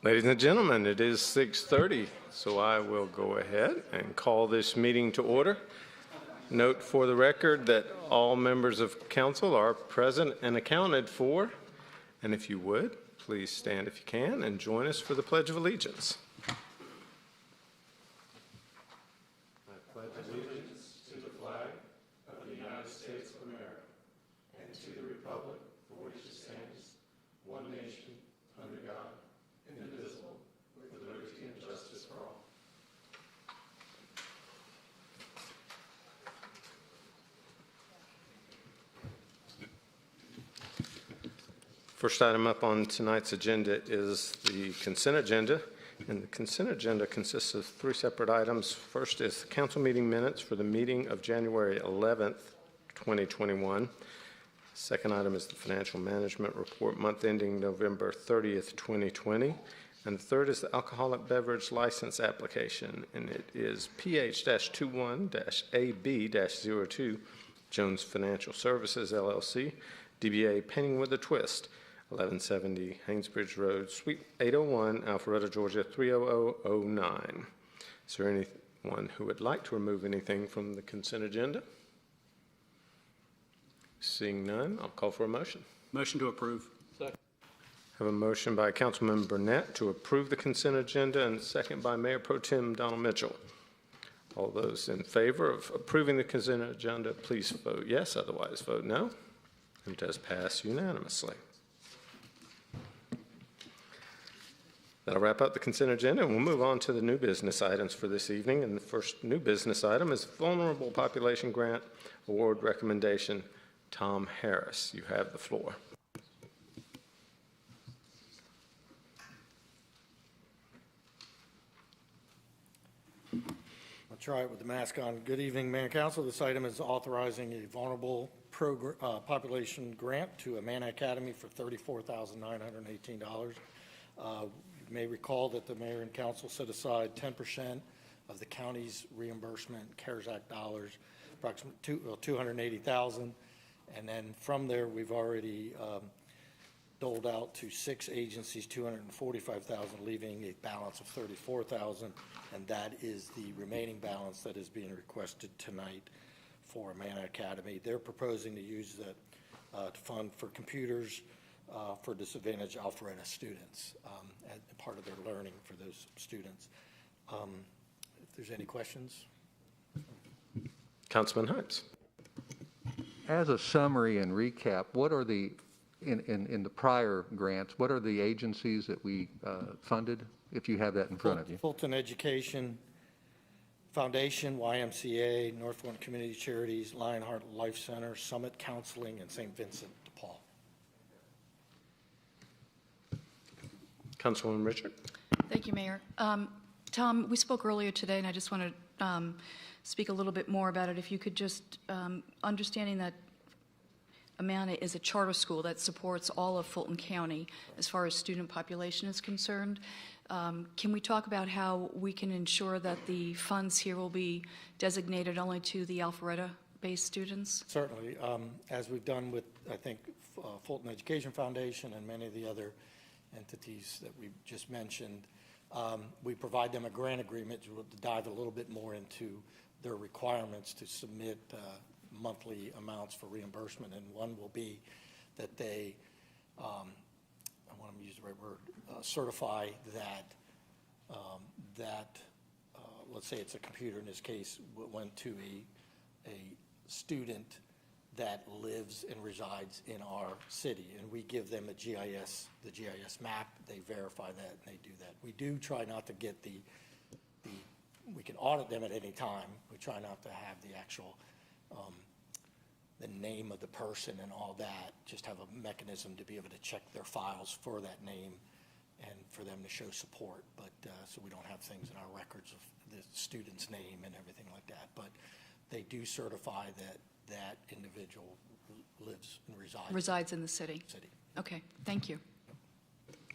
Ladies and gentlemen, it is 6:30, so I will go ahead and call this meeting to order. Note for the record that all members of council are present and accounted for. And if you would, please stand if you can and join us for the Pledge of Allegiance. I pledge allegiance to the flag of the United States of America and to the republic for which it stands, one nation, under God, indivisible, with liberty and justice for all. First item up on tonight's agenda is the consent agenda, and the consent agenda consists of three separate items. First is the council meeting minutes for the meeting of January 11th, 2021. Second item is the financial management report month ending November 30th, 2020. And the third is the alcoholic beverage license application, and it is PH-21-AB-02, Jones Financial Services, LLC, DBA Painting with a Twist, 1170 Haynesbridge Road, Suite 801, Alpharetta, Georgia, 30009. Is there anyone who would like to remove anything from the consent agenda? Seeing none, I'll call for a motion. Motion to approve. Second. I have a motion by Councilman Burnett to approve the consent agenda and a second by Mayor Pro Tem Donald Mitchell. All those in favor of approving the consent agenda, please vote yes, otherwise vote no. It does pass unanimously. That'll wrap up the consent agenda, and we'll move on to the new business items for this evening. And the first new business item is Vulnerable Population Grant Award Recommendation. Tom Harris, you have the floor. I'll try it with the mask on. Good evening, Mayor and Council. This item is authorizing a vulnerable population grant to Amana Academy for $34,918. You may recall that the Mayor and Council set aside 10% of the county's reimbursement CARES Act dollars, approximately $280,000. And then from there, we've already doled out to 6 agencies $245,000, leaving a balance of $34,000, and that is the remaining balance that is being requested tonight for Amana Academy. They're proposing to use that to fund for computers for disadvantaged Alpharetta students as part of their learning for those students. If there's any questions. Councilman Hines. As a summary and recap, what are the, in the prior grants, what are the agencies that we funded, if you have that in front of you? Fulton Education Foundation, YMCA, Northland Community Charities, Lionheart Life Center, Summit Counseling, and St. Vincent de Paul. Councilwoman Richard. Thank you, Mayor. Tom, we spoke earlier today, and I just want to speak a little bit more about it. If you could just, understanding that Amana is a charter school that supports all of Fulton County as far as student population is concerned, can we talk about how we can ensure that the funds here will be designated only to the Alpharetta-based students? Certainly. As we've done with, I think, Fulton Education Foundation and many of the other entities that we just mentioned, we provide them a grant agreement to dive a little bit more into their requirements to submit monthly amounts for reimbursement, and one will be that they, I want to use the right word, certify that let's say it's a computer in this case, went to a student that lives and resides in our city, and we give them a GIS, the GIS map, they verify that, and they do that. We do try not to get we can audit them at any time. We try not to have the actual, the name of the person and all that, just have a mechanism to be able to check their files for that name and for them to show support, but so we don't have things in our records of the student's name and everything like that, but they do certify that that individual lives and resides in the city. Okay, thank you.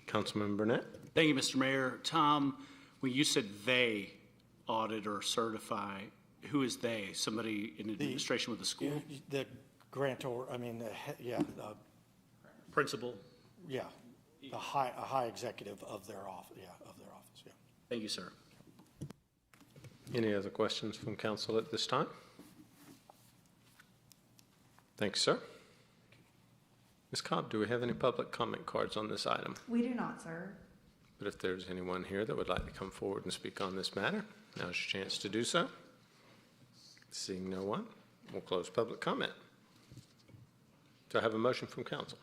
Councilman Burnett. Thank you, Mr. Mayor. Tom, when you said they audit or certify, who is they? Somebody in administration with the school? The grantor, I mean, yeah. Principal? Yeah. a high executive of their office, yeah. Thank you, sir. Any other questions from council at this time? Thanks, sir. Ms. Cobb, do we have any public comment cards on this item? We do not, sir. But if there's anyone here that would like to come forward and speak on this matter, now's your chance to do so. Seeing no one, we'll close public comment. Do I have a motion from council?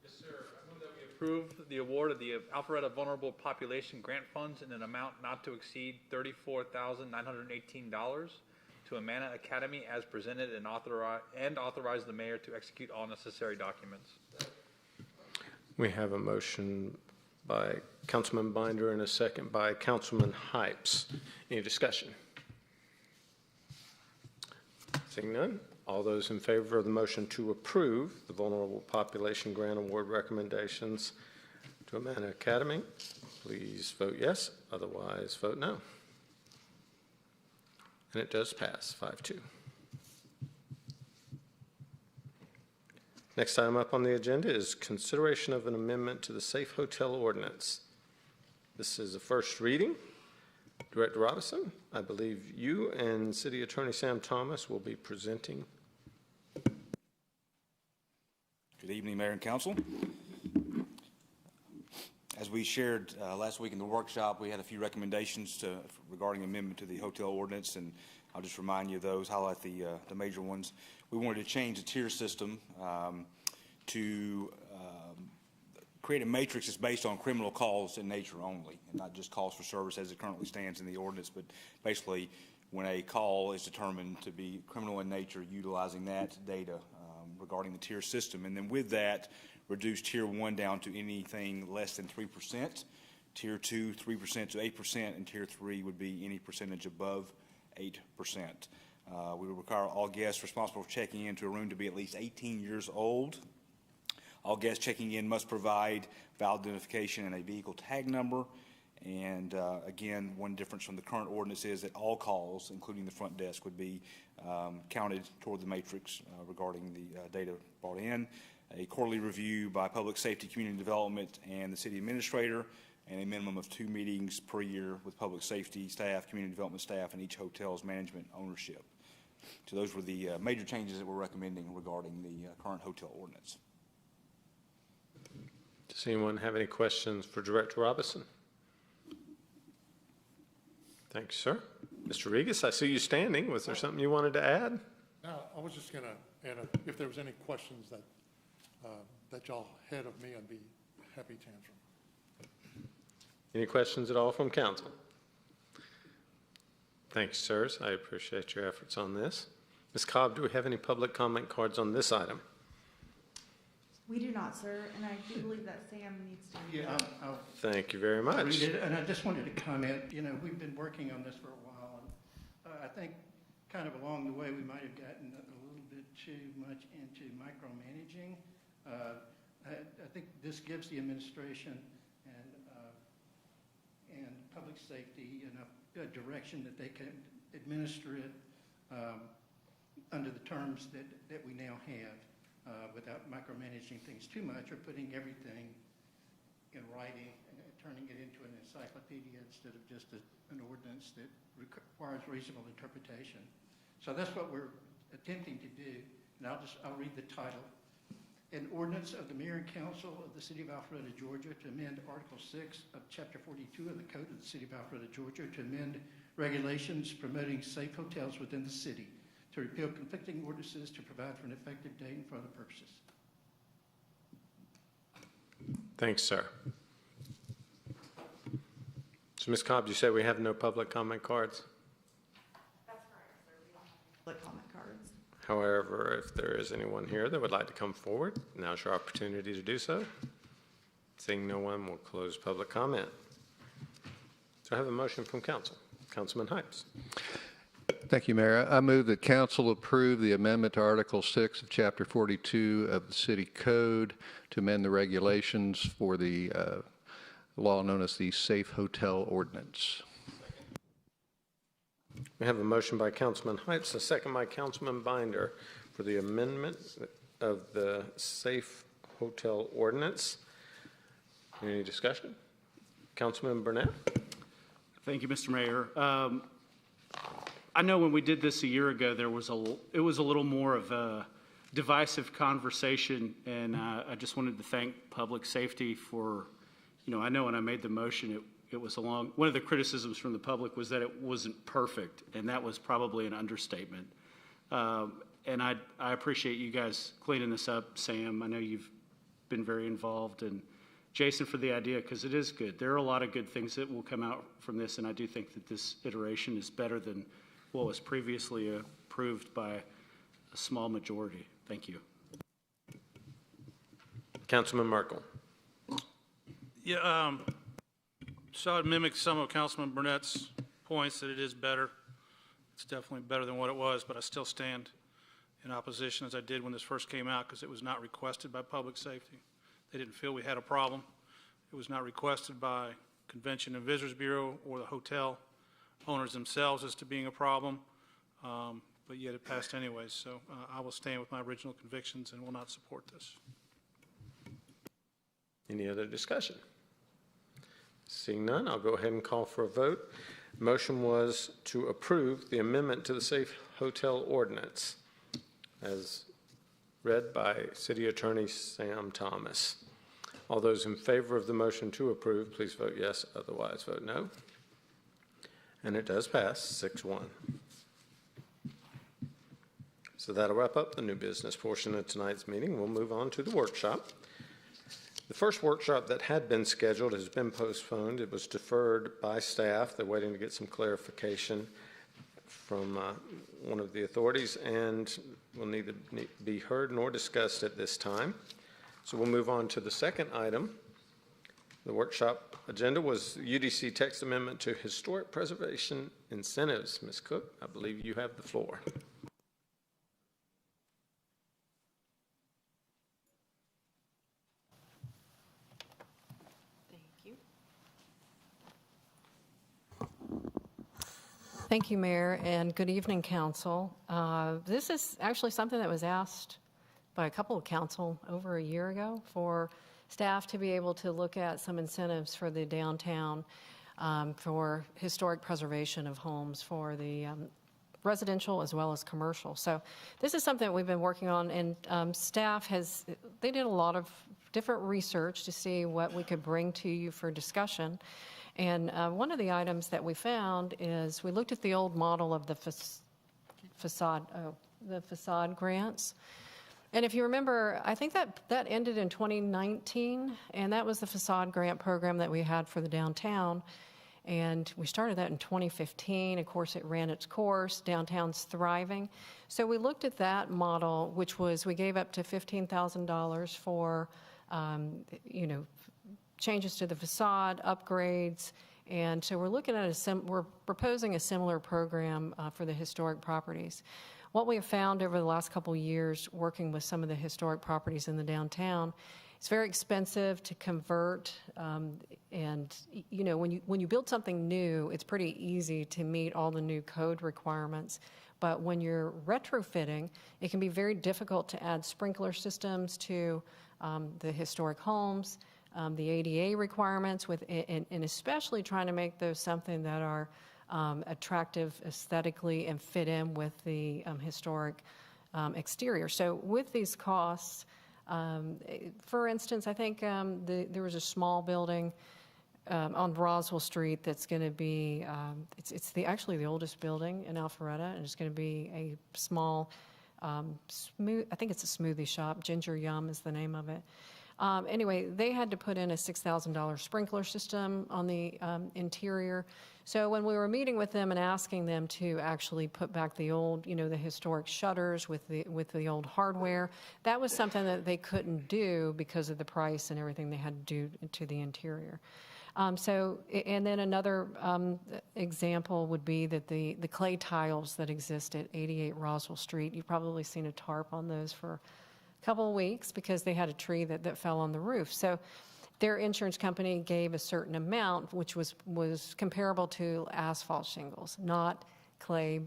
Yes, sir. I move that we approve the award of the Alpharetta Vulnerable Population Grant Funds in an amount not to exceed $34,918 to Amana Academy as presented and authorize the mayor to execute all necessary documents. We have a motion by Councilman Binder and a second by Councilman Hypes. Any discussion? Seeing none, all those in favor of the motion to approve the Vulnerable Population Grant Award recommendations to Amana Academy, please vote yes, otherwise vote no. And it does pass 5-2. Next item up on the agenda is consideration of an amendment to the Safe Hotel Ordinance. This is a first reading. Director Robinson, I believe you and City Attorney Sam Thomas will be presenting. Good evening, Mayor and Council. As we shared last week in the workshop, we had a few recommendations regarding amendment to the hotel ordinance, and I'll just remind you of those, highlight the major ones. We wanted to change the tier system to create a matrix that's based on criminal calls in nature only, and not just calls for service as it currently stands in the ordinance, but basically when a call is determined to be criminal in nature, utilizing that data regarding the tier system. And then with that, reduce Tier 1 down to anything less than 3%, Tier 2, 3% to 8%, and Tier 3 would be any percentage above 8%. We would require all guests responsible for checking into a room to be at least 18 years old. All guests checking in must provide valid identification and a vehicle tag number. And again, one difference from the current ordinance is that all calls, including the front desk, would be counted toward the matrix regarding the data brought in. A quarterly review by Public Safety, Community Development, and the City Administrator, and a minimum of 2 meetings per year with Public Safety staff, Community Development staff, and each hotel's management ownership. So those were the major changes that we're recommending regarding the current hotel ordinance. Does anyone have any questions for Director Robinson? Thank you, sir. Mr. Regas, I see you standing. Was there something you wanted to add? No, I was just going to add, if there was any questions that y'all had of me, I'd be happy to answer them. Any questions at all from council? Thanks, sirs. I appreciate your efforts on this. Ms. Cobb, do we have any public comment cards on this item? We do not, sir, and I do believe that Sam needs to. Yeah, I'll Thank you very much. read it, and I just wanted to comment, we've been working on this for a while, and I think kind of along the way, we might have gotten a little bit too much into micromanaging. I think this gives the administration and public safety a direction that they can administer it under the terms that we now have without micromanaging things too much or putting everything in writing and turning it into an encyclopedia instead of just an ordinance that requires reasonable interpretation. So that's what we're attempting to do, and I'll read the title. An ordinance of the Mayor and Council of the City of Alpharetta, Georgia, to amend Article 6 of Chapter 42 of the Code of the City of Alpharetta, Georgia, to amend regulations promoting safe hotels within the city, to repeal conflicting ordinances, to provide for an effective date and for other purposes. Thanks, sir. So, Ms. Cobb, you said we have no public comment cards? That's correct, sir. We don't have public comment cards. However, if there is anyone here that would like to come forward, now's your opportunity to do so. Seeing no one, we'll close public comment. So I have a motion from council. Councilman Hypes. Thank you, Mayor. I move that council approve the amendment to Article 6 of Chapter 42 of the City Code to amend the regulations for the law known as the Safe Hotel Ordinance. We have a motion by Councilman Hypes, a second by Councilman Binder for the amendment of the Safe Hotel Ordinance. Any discussion? Councilman Burnett? Thank you, Mr. Mayor. I know when we did this a year ago, it was a little more of a divisive conversation, and I just wanted to thank Public Safety for, I know when I made the motion, it was one of the criticisms from the public was that it wasn't perfect, and that was probably an understatement. And I appreciate you guys cleaning this up. Sam, I know you've been very involved, and Jason for the idea, because it is good. There are a lot of good things that will come out from this, and I do think that this iteration is better than what was previously approved by a small majority. Thank you. Councilman Merkel? Yeah, so I'd mimic some of Councilman Burnett's points that it is better. It's definitely better than what it was, but I still stand in opposition as I did when this first came out because it was not requested by Public Safety. They didn't feel we had a problem. It was not requested by Convention and Visitors Bureau or the hotel owners themselves as to being a problem, but yet it passed anyways. So I will stand with my original convictions and will not support this. Any other discussion? Seeing none, I'll go ahead and call for a vote. Motion was to approve the amendment to the Safe Hotel Ordinance as read by City Attorney Sam Thomas. All those in favor of the motion to approve, please vote yes. Otherwise, vote no. And it does pass 6-1. So that'll wrap up the new business portion of tonight's meeting. We'll move on to the workshop. The first workshop that had been scheduled has been postponed. It was deferred by staff. They're waiting to get some clarification from one of the authorities and will neither be heard nor discussed at this time. So we'll move on to the second item. The workshop agenda was UDC text amendment to historic preservation incentives. Ms. Cook, I believe you have the floor. Thank you, Mayor, and good evening, Council. This is actually something that was asked by a couple of council over a year ago for staff to be able to look at some incentives for the downtown for historic preservation of homes for the residential as well as commercial. So this is something that we've been working on, and staff they did a lot of different research to see what we could bring to you for discussion. And one of the items that we found is we looked at the old model of the facade grants. And if you remember, I think that ended in 2019, and that was the facade grant program that we had for the downtown. And we started that in 2015. Of course, it ran its course. Downtown's thriving. So we looked at that model, which was we gave up to $15,000 for, changes to the facade, upgrades, and so we're looking at we're proposing a similar program for the historic properties. What we have found over the last couple of years working with some of the historic properties in the downtown, it's very expensive to convert, and when you build something new, it's pretty easy to meet all the new code requirements. But when you're retrofitting, it can be very difficult to add sprinkler systems to the historic homes. The ADA requirements, and especially trying to make those something that are attractive aesthetically and fit in with the historic exterior. So with these costs, for instance, I think there was a small building on Roswell Street that's going to be, it's actually the oldest building in Alpharetta, and it's going to be a small, I think it's a smoothie shop. Ginger Yum is the name of it. Anyway, they had to put in a $6,000 sprinkler system on the interior. So when we were meeting with them and asking them to actually put back the old, the historic shutters with the old hardware, that was something that they couldn't do because of the price and everything they had to do to the interior. And then another example would be that the clay tiles that exist at 88 Roswell Street, you've probably seen a tarp on those for couple of weeks because they had a tree that fell on the roof. So their insurance company gave a certain amount, which was comparable to asphalt shingles, not clay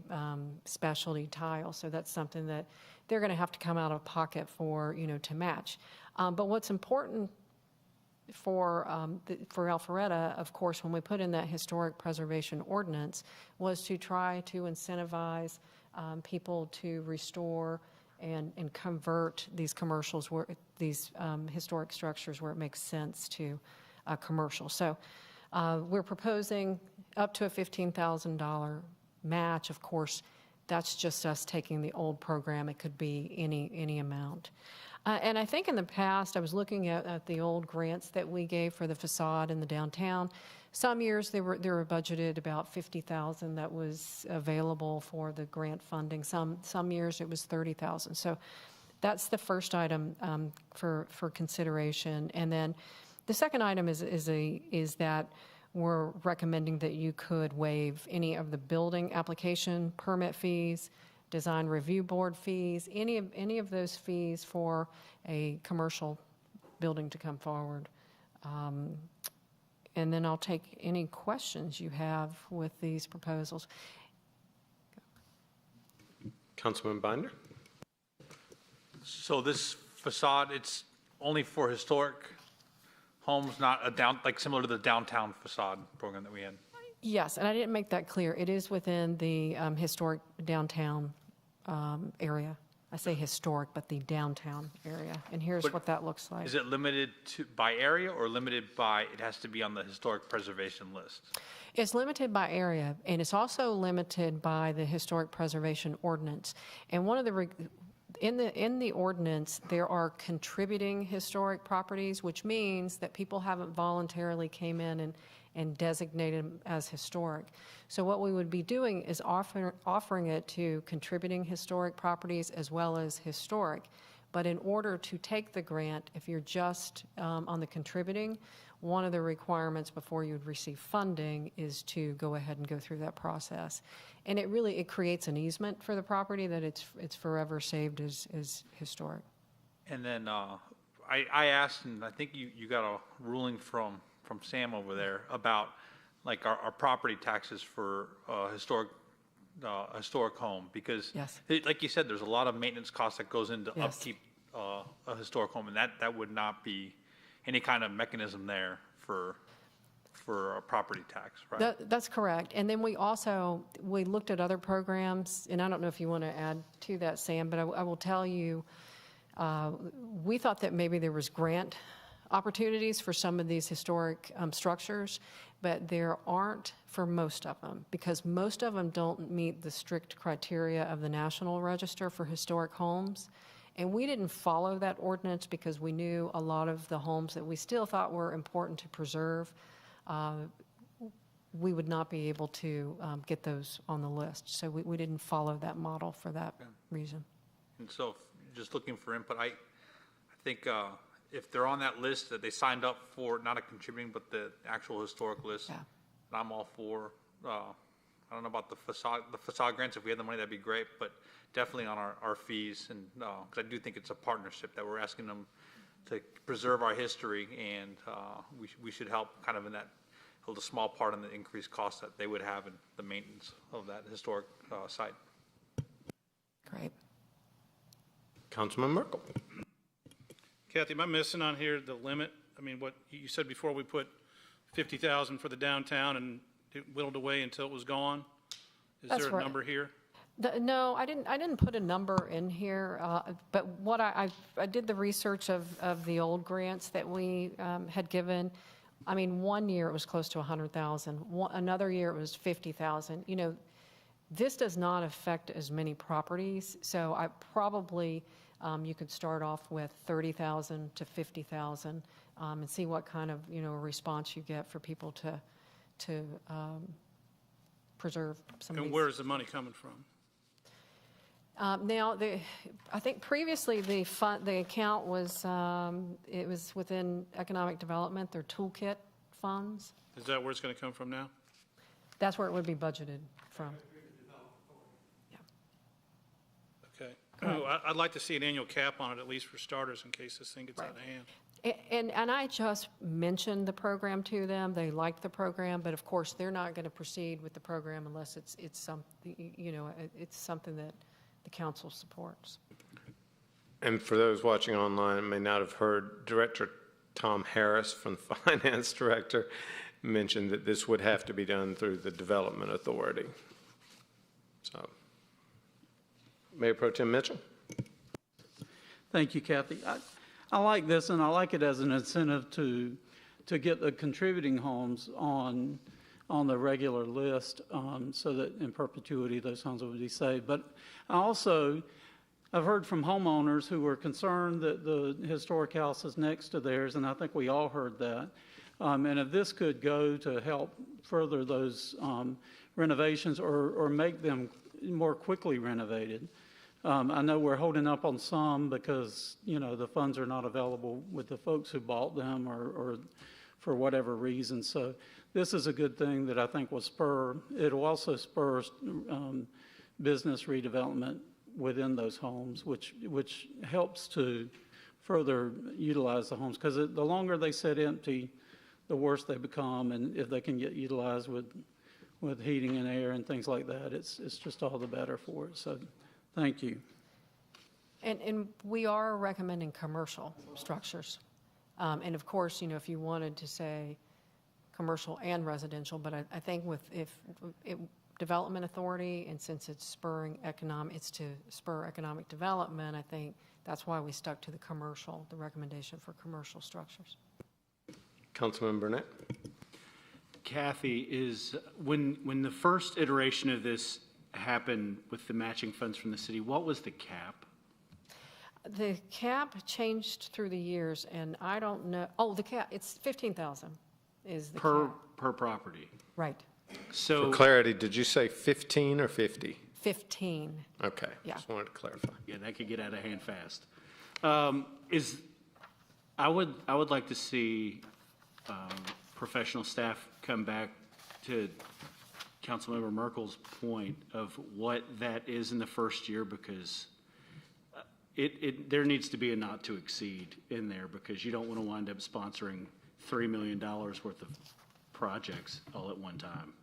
specialty tile. So that's something that they're going to have to come out of pocket for, to match. But what's important for Alpharetta, of course, when we put in that historic preservation ordinance, was to try to incentivize people to restore and convert these commercials, where these historic structures where it makes sense to commercial. So we're proposing up to a $15,000 match. Of course, that's just us taking the old program. It could be any amount. And I think in the past, I was looking at the old grants that we gave for the facade in the downtown. Some years they were budgeted about $50,000 that was available for the grant funding. Some years it was $30,000. So that's the first item for consideration. And then the second item is that we're recommending that you could waive any of the building application permit fees, design review board fees, any of those fees for a commercial building to come forward. And then I'll take any questions you have with these proposals. Councilman Binder? So this facade, it's only for historic homes, not like similar to the downtown facade program that we had? Yes, and I didn't make that clear. It is within the historic downtown area. I say historic, but the downtown area. And here's what that looks like. Is it limited by area or limited by, it has to be on the historic preservation list? It's limited by area, and it's also limited by the historic preservation ordinance. And one of the in the ordinance, there are contributing historic properties, which means that people haven't voluntarily came in and designated them as historic. So what we would be doing is offering it to contributing historic properties as well as historic. But in order to take the grant, if you're just on the contributing, one of the requirements before you'd receive funding is to go ahead and go through that process. And it creates an easement for the property that it's forever saved as historic. And then I asked, and I think you got a ruling from Sam over there about like our property taxes for historic home, because yes. Like you said, there's a lot of maintenance costs that goes into yes. upkeep a historic home, and that would not be any kind of mechanism there for a property tax, right? That's correct. And then we looked at other programs, and I don't know if you want to add to that, Sam, but I will tell you, we thought that maybe there was grant opportunities for some of these historic structures, but there aren't for most of them, because most of them don't meet the strict criteria of the National Register for Historic Homes. And we didn't follow that ordinance because we knew a lot of the homes that we still thought were important to preserve, we would not be able to get those on the list. So we didn't follow that model for that reason. And so just looking for input, I think if they're on that list that they signed up for, not a contributing, but the actual historic list, yeah. And I'm all for, I don't know about the facade grants. If we had the money, that'd be great, but definitely on our fees. And because I do think it's a partnership that we're asking them to preserve our history, and we should help kind of in that, hold a small part in the increased cost that they would have in the maintenance of that historic site. Great. Councilman Merkel. Kathy, am I missing on here the limit? I mean, what you said before, we put 50,000 for the downtown and it whittled away until it was gone. Is That's there a right. number here? No, I didn't put a number in here, but what I did the research of the old grants that we had given. I mean, one year it was close to 100,000. Another year it was 50,000. You know, this does not affect as many properties, so I probably you could start off with 30,000 to 50,000 and see what kind of response you get for people to preserve some. And where is the money coming from? Now, I think previously the account was it was within economic development, their toolkit funds. Is that where it's going to come from now? That's where it would be budgeted from. Yeah. Okay. Oh, I'd like to see an annual cap on it, at least for starters, in case this thing gets out of hand. And I just mentioned the program to them. They liked the program, but of course they're not going to proceed with the program unless it's something it's something that the council supports. And for those watching online and may not have heard, Director Tom Harris from the Finance Director mentioned that this would have to be done through the Development Authority. So, Mayor Pro Tem Mitchell? Thank you, Kathy. I like this, and I like it as an incentive to get the contributing homes on the regular list, so that in perpetuity those homes would be saved. But I've heard from homeowners who were concerned that the historic house is next to theirs, and I think we all heard that. And if this could go to help further those renovations or make them more quickly renovated. I know we're holding up on some because, the funds are not available with the folks who bought them or for whatever reason. So this is a good thing that I think it'll also spur business redevelopment within those homes, which helps to further utilize the homes, because the longer they sit empty, the worse they become, and if they can get utilized with heating and air and things like that, it's just all the better for it. So thank you. And we are recommending commercial structures. And of course, if you wanted to say commercial and residential, but I think Development Authority, and since it's to spur economic development, I think that's why we stuck to the recommendation for commercial structures. Councilman Burnett? Kathy, when the first iteration of this happened with the matching funds from the city, what was the cap? The cap changed through the years, and I don't know. Oh, the cap, it's 15,000 is the cap. Per property. Right. So For clarity, did you say 15 or 50? 15. Okay, Yeah. just wanted to clarify. Yeah, that could get out of hand fast. I would like to see professional staff come back to Councilmember Merkel's point of what that is in the first year, because there needs to be a not to exceed in there, because you don't want to wind up sponsoring $3 million worth of projects all at one time.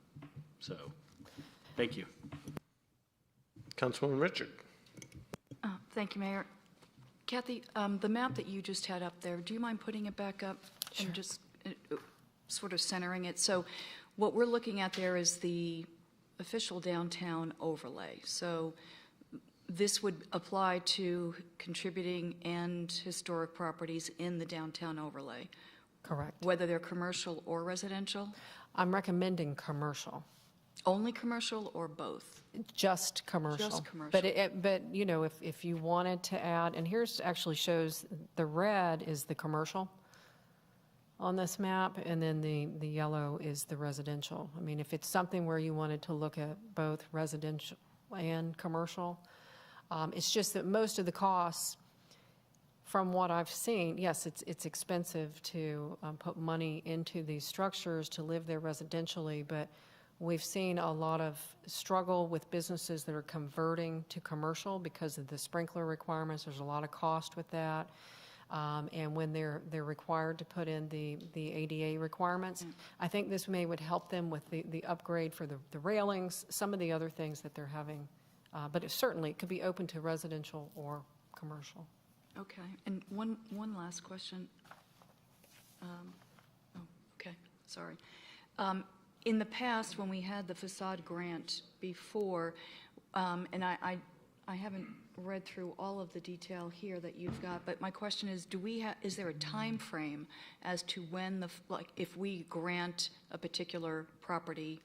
So, thank you. Councilwoman Richard? Thank you, Mayor. Kathy, the map that you just had up there, do you mind putting it back up? Sure. And just sort of centering it? So what we're looking at there is the official downtown overlay. So this would apply to contributing and historic properties in the downtown overlay. Correct. Whether they're commercial or residential? I'm recommending commercial. Only commercial or both? Just commercial. Just commercial. But if you wanted to add, and here's actually shows the red is the commercial on this map, and then the yellow is the residential. I mean, if it's something where you wanted to look at both residential and commercial, it's just that most of the costs, from what I've seen, yes, it's expensive to put money into these structures to live there residentially, but we've seen a lot of struggle with businesses that are converting to commercial because of the sprinkler requirements. There's a lot of cost with that. And when they're required to put in the ADA requirements, I think this would help them with the upgrade for the railings, some of the other things that they're having. But it could be open to residential or commercial. Okay, and one last question. Okay, sorry. In the past, when we had the facade grant before, and I haven't read through all of the detail here that you've got, but my question is, is there a time frame as to when if we grant a particular property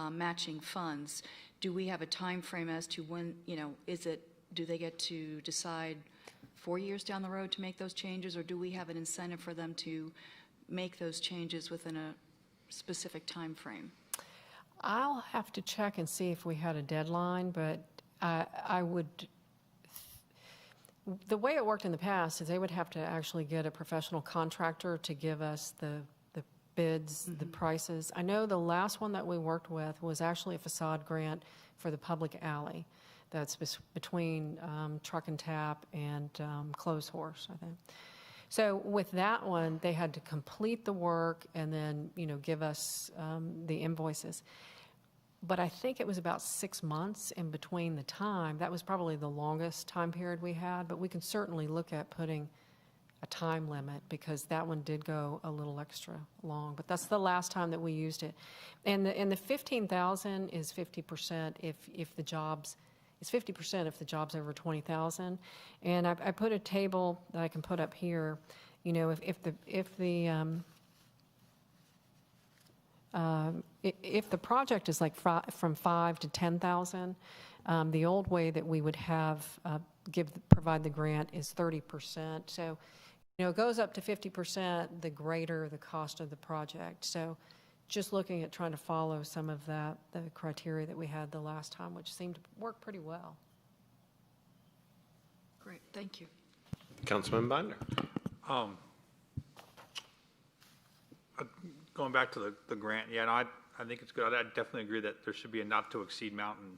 matching funds, do we have a time frame as to when, do they get to decide 4 years down the road to make those changes, or do we have an incentive for them to make those changes within a specific time frame? I'll have to check and see if we had a deadline, but I would. The way it worked in the past is they would have to actually get a professional contractor to give us the bids, the prices. I know the last one that we worked with was actually a facade grant for the public alley. That's between Truck and Tap and Clothes Horse, I think. So with that one, they had to complete the work and then, give us the invoices. But I think it was about 6 months in between the time. That was probably the longest time period we had, but we can certainly look at putting a time limit because that one did go a little extra long. But that's the last time that we used it. And the 15,000 is 50% if the jobs, it's 50% if the job's over 20,000. And I put a table that I can put up here. You know, if the project is like from 5 to 10,000, the old way that we would have provide the grant is 30%. So, you know, it goes up to 50% the greater the cost of the project. So, just looking at trying to follow some of the criteria that we had the last time, which seemed to work pretty well. Great, thank you. Councilman Binder. Going back to the grant, yeah, no, I think it's good. I definitely agree that there should be a not to exceed amount, and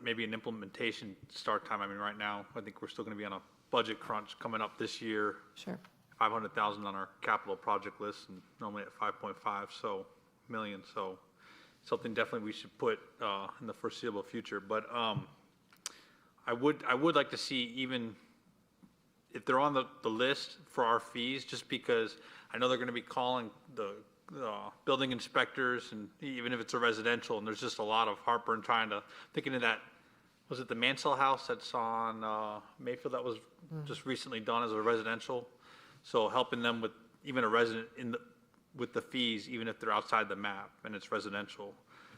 maybe an implementation start time. I mean, right now, I think we're still going to be on a budget crunch coming up this year. Sure. 500,000 on our capital project list, and normally at 5.5 million. So something definitely we should put in the foreseeable future. But I would like to see, even if they're on the list for our fees, just because I know they're going to be calling the building inspectors, and even if it's a residential, and there's just a lot of heartburn thinking of that. Was it the Mansell House that's on Mayfield that was just recently done as a residential? So helping them with even a resident with the fees, even if they're outside the map and it's residential.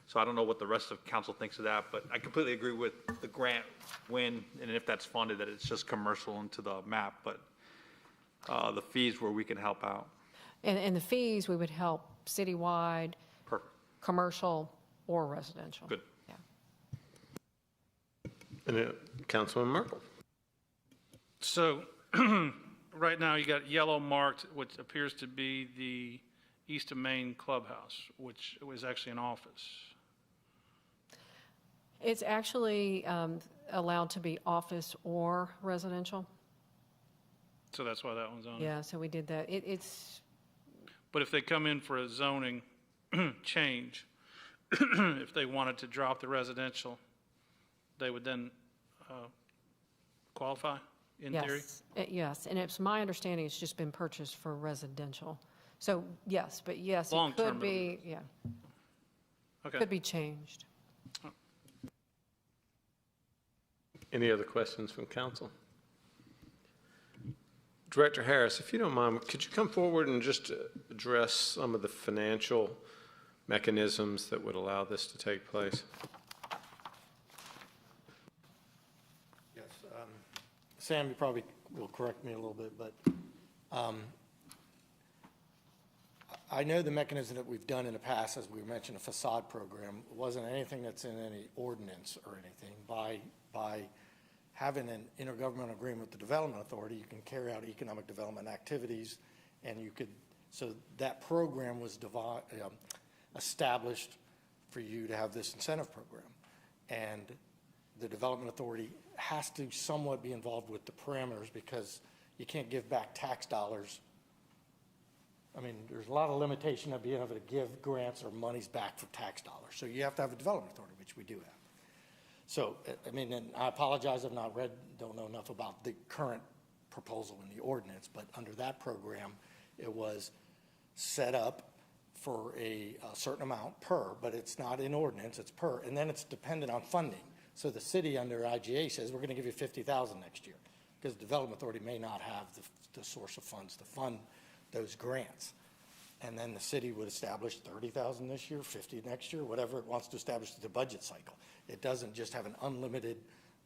So I don't know what the rest of council thinks of that, but I completely agree with the grant when, and if that's funded, that it's just commercial into the map, but the fees where we can help out. And the fees, we would help citywide, Perfect. commercial, or residential. Good. Yeah. And Councilman Merkel. So right now you got yellow marked, which appears to be the East of Main Clubhouse, which was actually an office. It's actually allowed to be office or residential. So that's why that one's on. Yeah, so we did that. It's. But if they come in for a zoning change, if they wanted to drop the residential, they would then qualify in theory? Yes, and it's my understanding it's just been purchased for residential. So yes, but yes, it Long-term could be, yeah, Okay. could be changed. Any other questions from council? Director Harris, if you don't mind, could you come forward and just address some of the financial mechanisms that would allow this to take place? Yes. Sam, you probably will correct me a little bit, but I know the mechanism that we've done in the past, as we mentioned, a facade program, wasn't anything that's in any ordinance or anything. By having an intergovernmental agreement with the Development Authority, you can carry out economic development activities, and you could, so that program was established for you to have this incentive program. And the Development Authority has to somewhat be involved with the parameters because you can't give back tax dollars. I mean, there's a lot of limitation of being able to give grants or monies back for tax dollars. So you have to have a Development Authority, which we do have. So, I mean, and I apologize, I've not read, don't know enough about the current proposal in the ordinance, but under that program, it was set up for a certain amount per, but it's not in ordinance, it's per, and then it's dependent on funding. So the city under IGA says, we're gonna give you $50,000 next year, because the Development Authority may not have the source of funds to fund those grants. And then the city would establish 30,000 this year, 50 next year, whatever it wants to establish the budget cycle. It doesn't just have an unlimited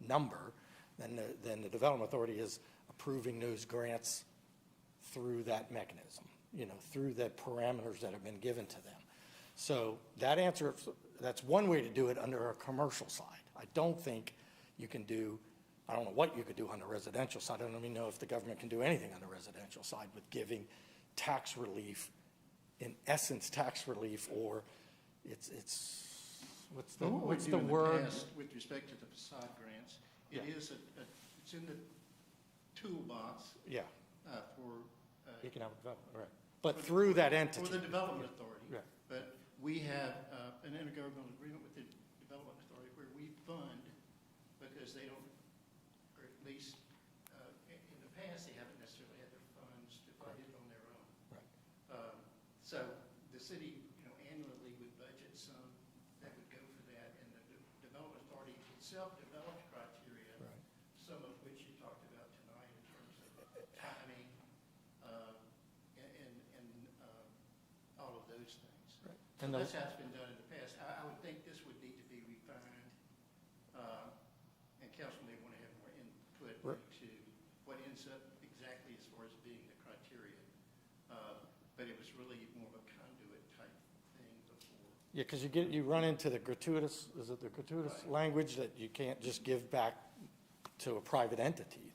number. Then the Development Authority is approving those grants through that mechanism, you know, through the parameters that have been given to them. So that answer, that's one way to do it under a commercial side. I don't think you can do, I don't know what you could do on the residential side. I don't even know if the government can do anything on the residential side with giving tax relief, in essence, tax relief, or it's what's the word? With respect to the facade grants, it is it's in the toolbox. Yeah. For economic development, right? But through that entity. For the Development Authority. Right. But we have an intergovernmental agreement with the Development Authority where we fund, because they don't, or at least in the past, they haven't necessarily had their city, annually would budget some that would go for that, and the development authority itself developed criteria, some of which you talked about tonight in terms of timing, and all of those things. And So that's how it's been done in the past. I would think this would need to be refined, and council may want to have more input into what ends up exactly as far as being the criteria. But it was really more of a conduit type thing before. Yeah, because you run into the gratuitous, is it the gratuitous language that you can't just give back to a private entity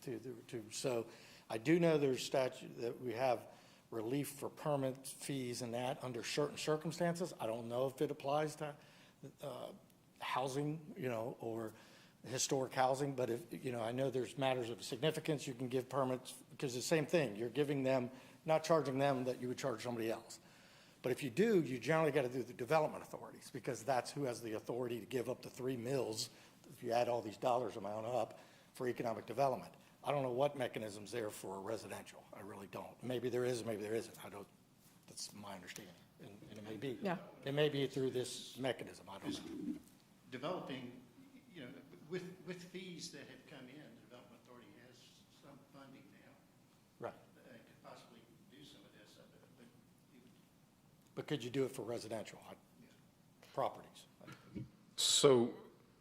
so I do know there's statute that we have relief for permit fees and that under certain circumstances. I don't know if it applies to housing, or historic housing, but if, I know there's matters of significance, you can give permits, because the same thing, you're giving them, not charging them that you would charge somebody else. But if you do, you generally got to do the development authorities, because that's who has the authority to give up to 3 mills, if you add all these dollars amount up, for economic development. I don't know what mechanism's there for residential. I really don't. Maybe there is, maybe there isn't. I don't, that's my understanding. And it may be. Yeah. It may be through this mechanism. I don't know. Developing, with fees that have come in, the development authority has some funding now. Right. Could possibly do some of this, But could you do it for residential properties? So,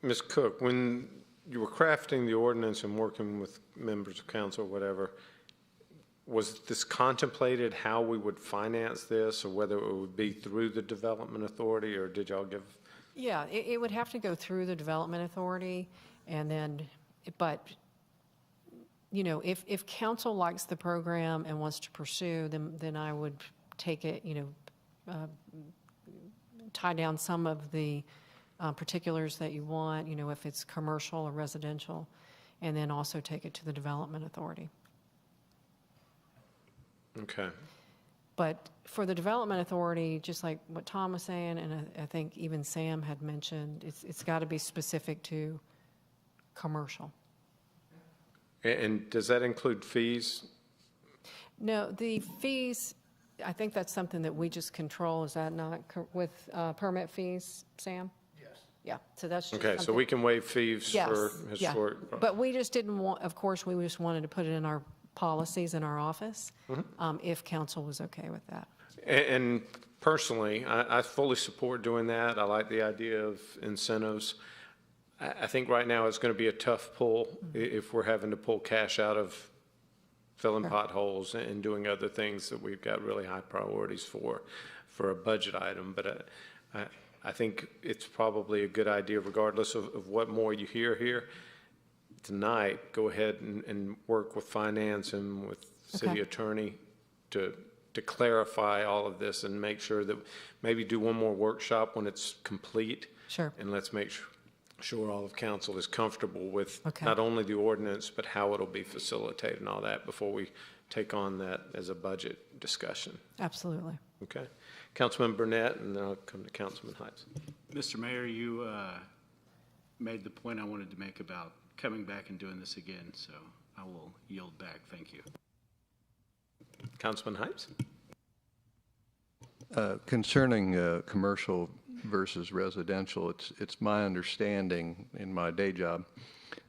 Ms. Cook, when you were crafting the ordinance and working with members of council or whatever, was this contemplated how we would finance this, or whether it would be through the development authority, or did y'all give? Yeah, it would have to go through the Development Authority, and then, but, if council likes the program and wants to pursue, then I would take it, tie down some of the particulars that you want, if it's commercial or residential, and then also take it to the Development Authority. Okay. But for the Development Authority, just like what Tom was saying, and I think even Sam had mentioned, it's got to be specific to commercial. And does that include fees? No, the fees, I think that's something that we just control. Is that not with permit fees, Sam? Yes. Yeah, so that's just Okay, so we can waive fees Yes, for yeah. historic. But we just didn't want, of course, we just wanted to put it in our policies in our office, if council was okay with that. And personally, I fully support doing that. I like the idea of incentives. I think right now it's going to be a tough pull if we're having to pull cash out of filling potholes and doing other things that we've got really high priorities for a budget item. But I think it's probably a good idea, regardless of what more you hear here tonight. Go ahead and work with finance and with city attorney to clarify all of this and make sure that maybe do one more workshop when it's complete. Sure. And let's make sure all of council is comfortable with not only the ordinance, but how it'll be facilitated and all that before we take on that as a budget discussion. Absolutely. Okay. Councilman Burnett, and then I'll come to Councilman Heights. Mr. Mayor, you made the point I wanted to make about coming back and doing this again, so I will yield back. Thank you. Councilman Heights? Concerning commercial versus residential, it's my understanding in my day job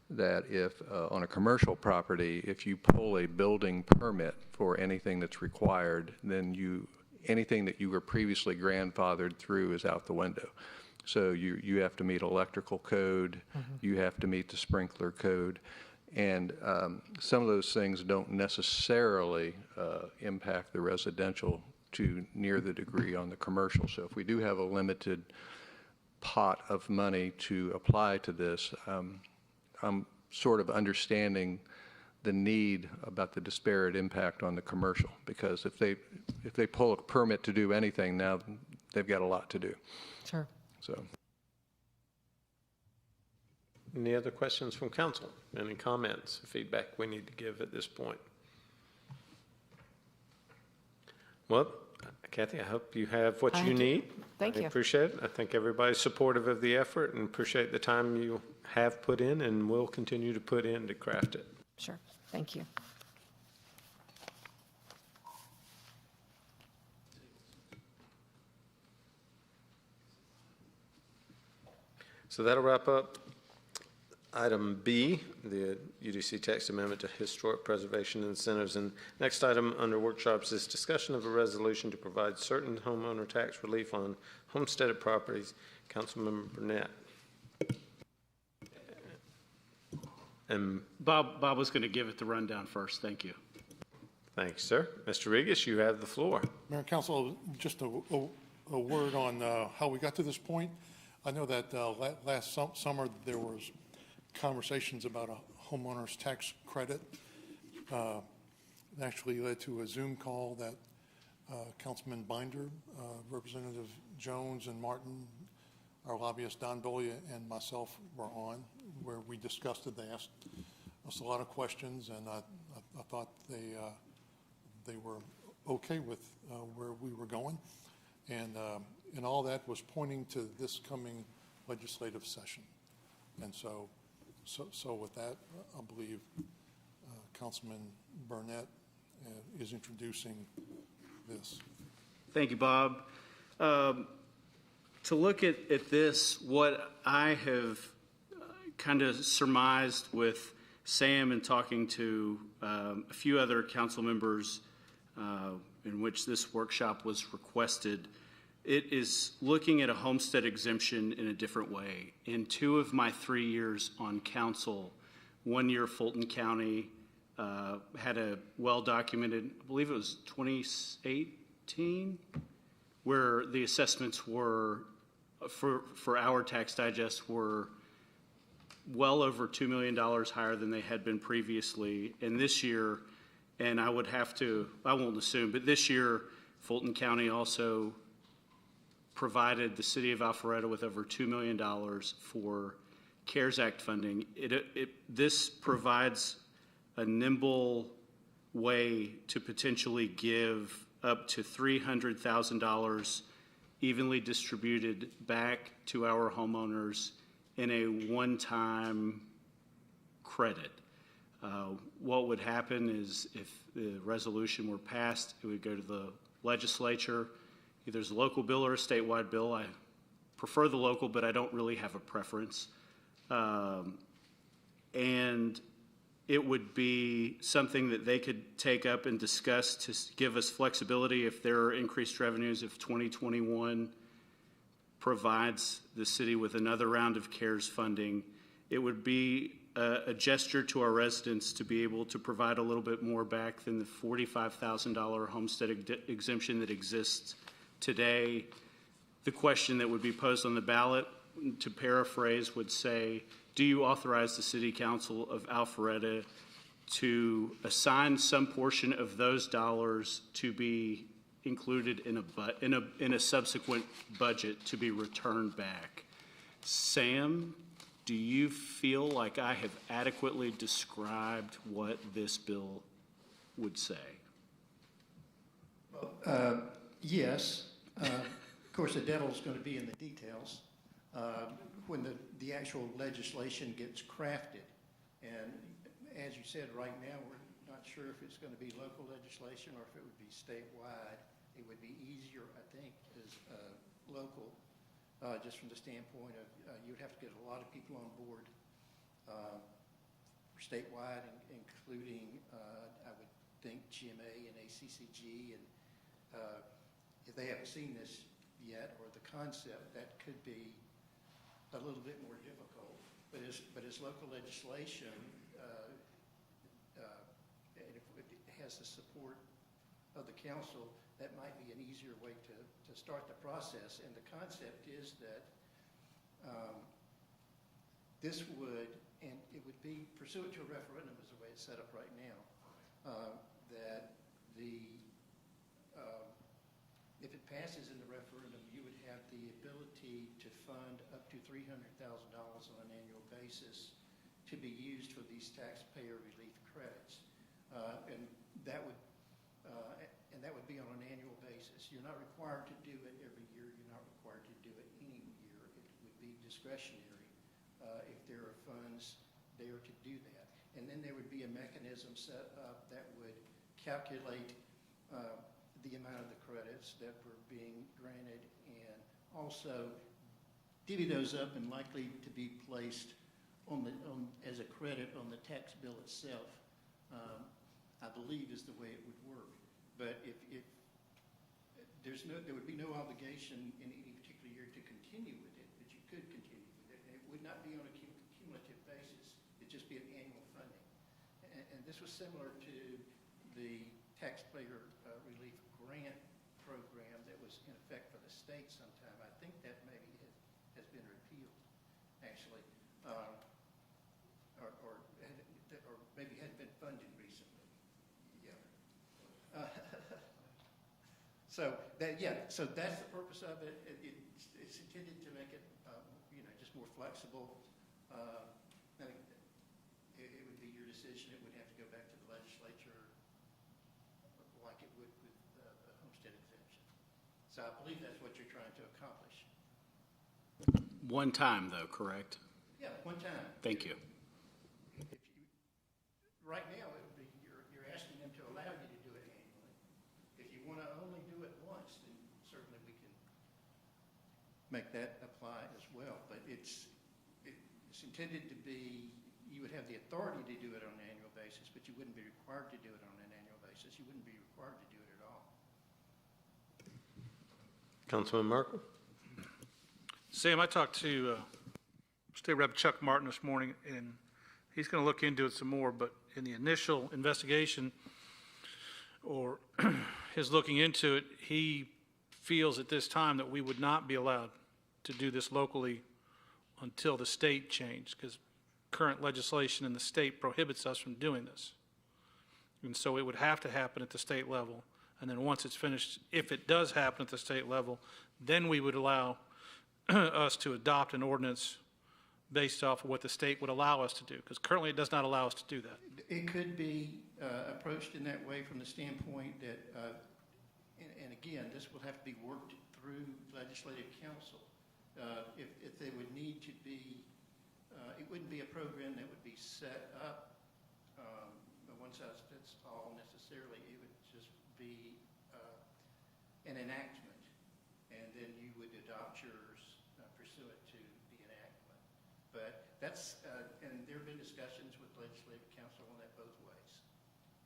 that if on a commercial property, if you pull a building permit for anything that's required, then anything that you were previously grandfathered through is out the window. So you have to meet electrical code, you have to meet the sprinkler code, and some of those things don't necessarily impact the residential to near the degree on the commercial. So if we do have a limited pot of money to apply to this, I'm sort of understanding the need about the disparate impact on the commercial, because if they pull a permit to do anything, now they've got a lot to do. Sure. So. Any other questions from council? Any comments, feedback we need to give at this point? Well, Kathy, I hope you have what you need. Thank you. I appreciate it. I think everybody's supportive of the effort and appreciate the time you have put in and will continue to put in to craft it. Sure. Thank you. So that'll wrap up item B, the UDC text amendment to historic preservation incentives. And next item under workshops is discussion of a resolution to provide certain homeowner tax relief on homesteaded properties. Councilmember Burnett. And Bob was going to give it the rundown first. Thank you. thanks, sir. Mr. Regis, you have the floor. Mayor and Council, just a word on how we got to this point. I know that last summer there was conversations about a homeowner's tax credit. It actually led to a Zoom call that Councilman Binder, Representative Jones and Martin, our lobbyist Don Dolia, and myself were on, where we discussed it. They asked us a lot of questions, and I thought they were okay with where we were going. And all that was pointing to this coming legislative session. And so with that, I believe Councilman Burnett is introducing this. Thank you, Bob. To look at this, what I have kind of surmised with Sam and talking to a few other council members in which this workshop was requested, it is looking at a homestead exemption in a different way. In 2 of my 3 years on council, 1 year Fulton County had a well-documented, I believe it was 2018, where the assessments were, for our tax digest, were well over $2 million higher than they had been previously. And this year, and I won't assume, but this year, Fulton County also provided the city of Alpharetta with over $2 million for CARES Act funding. This provides a nimble way to potentially give up to $300,000 evenly distributed back to our homeowners in a one-time credit. What would happen is if the resolution were passed, it would go to the legislature, either as a local bill or a statewide bill. I prefer the local, but I don't really have a preference. And it would be something that they could take up and discuss to give us flexibility if there are increased revenues, if 2021 provides the city with another round of CARES funding. It would be a gesture to our residents to be able to provide a little bit more back than the $45,000 homestead exemption that exists today. The question that would be posed on the ballot, to paraphrase, would say, do you authorize the City Council of Alpharetta to assign some portion of those dollars to be included in a subsequent budget to be returned back? Sam, do you feel like I have adequately described what this bill would say? Yes. Of course, the devil's going to be in the details when the actual legislation gets crafted. And as you said, right now, we're not sure if it's going to be local legislation or if it would be statewide. It would be easier, I think, as local, just from the standpoint of you'd have to get a lot of people on board statewide, including, I would think, GMA and ACCG. And if they haven't seen this yet, or the concept, that could be a little bit more difficult. But as local legislation, and if it has the support of the council, that might be an easier way to start the process. And the concept is that this would, and it would be pursuant to a referendum is the way it's set up right now, that if it passes in the referendum, you would have the ability to fund up to $300,000 on an annual basis to be used for these taxpayer relief credits. And that would be on an annual basis. You're not required to do it every year. You're not required to do it any year. It would be discretionary if there are funds there to do that. And then there would be a mechanism set up that would calculate the amount of the credits that were being granted, and also divvy those up and likely to be placed as a credit on the tax bill itself, I believe is the way it would work. But if there would be no obligation in any particular year to continue with it, but you could continue with it. And it would not be on a cumulative basis. It'd just be an annual funding. And this was similar to the taxpayer relief grant program that was in effect for the state sometime. I think that maybe has been repealed, actually, or maybe hadn't been funded recently. Yeah. So that's the purpose of it. It's intended to make it, just more flexible. I think it would be your decision. It would have to go back to the legislature like it would with the homestead exemption. So I believe that's what you're trying to accomplish. One time, though, correct? Yeah, one time. Thank you. Right now, it would be, you're asking them to allow you to do it annually. If you want to only do it once, then certainly we can make that apply as well. But it's intended to be, you would have the authority to do it on an annual basis, but you wouldn't be required to do it on an annual basis. You wouldn't be required to do it at all. Councilman Merkel? Sam, I talked to State Rep Chuck Martin this morning, and he's going to look into it some more, but in the initial investigation or his looking into it, he feels at this time that we would not be allowed to do this locally until the state changed, because current legislation in the state prohibits us from doing this. And so it would have to happen at the state level. And then once it's finished, if it does happen at the state level, then we would allow us to adopt an ordinance based off of what the state would allow us to do, because currently it does not allow us to do that. It could be approached in that way from the standpoint that, and again, this will have to be worked through legislative council. If they would need to be, it wouldn't be a program that would be set up one size fits all necessarily. It would just be an enactment, and then you would adopt yours pursuant to the enactment. But that's, and there have been discussions with legislative council on that both ways.